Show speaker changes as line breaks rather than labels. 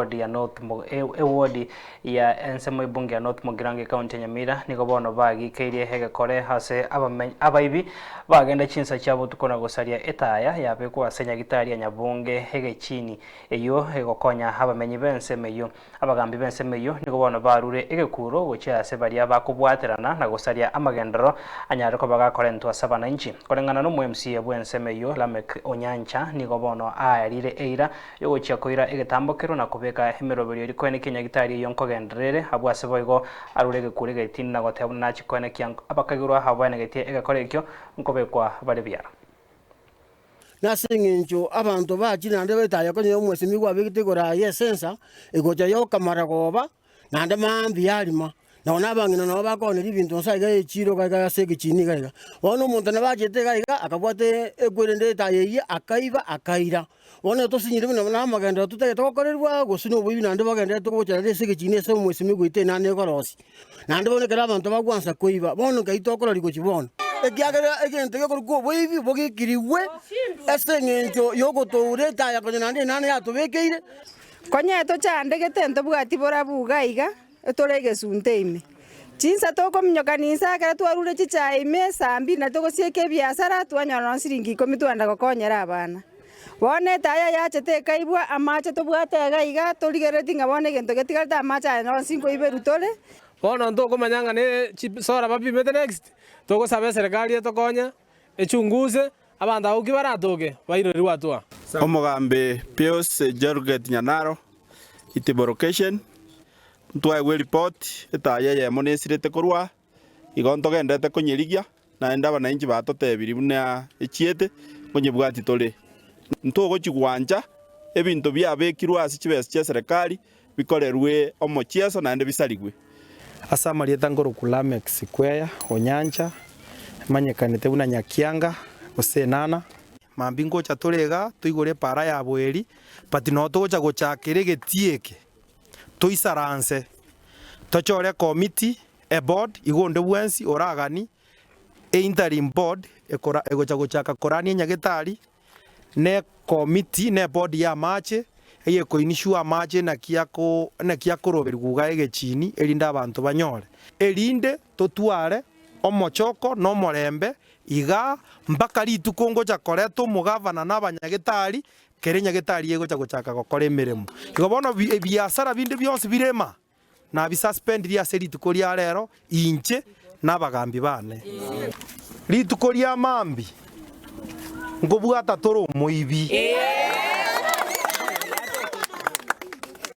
ward ya ward ya ensemo ibunge ya North Mugirange County Nyamira niko bono bagikeirie hegekore hase abaibi bagenda chinsa cyabo tukona gosaria etaya yabe kwa senya gitari ya nyabunge hege chini eyo hegokonya abamenyi benseme yo abagambi benseme yo niko bono barure egekuro gocha se baria bakubwaterana na gosaria amagendero anyare ko bagakora ntwa sabana inchi korengana no MCA bwenseme yo Lamek Onyancha niko bono arire eira yo gocha koira egetambokero na kubeka emerobero iri kwene Kenya gitari yo nkogenderere abwase boigo arure egekure getini na gotebu na chikone kyango abakagirwa habane getie egakora ekyo nkobekwa bari byara
nasinginjo abantu bajina nde betaya konye omwesimi gwa bigitegora yesensa egoja yo kamara goba nande mambi yarima naona bangina no bakonera ibintu nsaiga echiro gaga sege chini gaga wono umuntu nabajete gaga akabwate egwere nde tayeyi akaiba akaira wono tosinyire bino na magenda tutege tokorerwa gosino bubi nande bagenda tokocha nde sege chini ese mwesimi gwite nane korosi nande bone kera abantu bagwansa koiba bono gaitokora liko chibona ekiagera egente yokorwa bubi bogikiriwe esengenjo yogotoure taya konye nane yatubekeire
konye to chande getente bwati bora bugaiga etorege sunteime chinsa toko mnyokanisa kera twarure chichaime sambi na toko sieke biashara twanyona siringi 10 twanda gokonyera abana bone taya yachete kaibwa amache tobwate gaiga torigereti ngabone gento getigarta amacha no 5 iberutole
bono ntoko manyanga ne sora babimete next toko sabe serikali etokonya echunguze abanda auki baratoke bairori watwa
omugambe Pius Jorget Nyanaro itiborocation ntwaigwe report etaya ye monesirete korwa igonto gendete kunyirigia na enda bananchi batotebiri buna echiete konyebwati tole ntogo chigwanja ebinto byabekirwa ase chibese cha serikali bikorerwe omochieso na ende bisarigwe
asa marieta ngoro Lamek Square Onyancha manyekanete buna Nyakianga osenana mambingo cha tolega tuigore para ya bweri patino tocha gochakire getieke toisaranse tochore committee a board igonde bwensi oragani interim board ekora egocha korani nyagetari ne committee ne board ya mache eye koinishua mache na kiako roberguga egechini erinda abantu banyore erinde totware omochoko no morembe iga mpaka rituko ngocha koreto mugavana n'abanyagetari kere nyagetari yegocha gochaka gokora emiremo igo bono biasara binde byonse birema na bisuspend ria serituko ria rero inche n'abagambi bane rituko ria mambi ngobwata toro moibi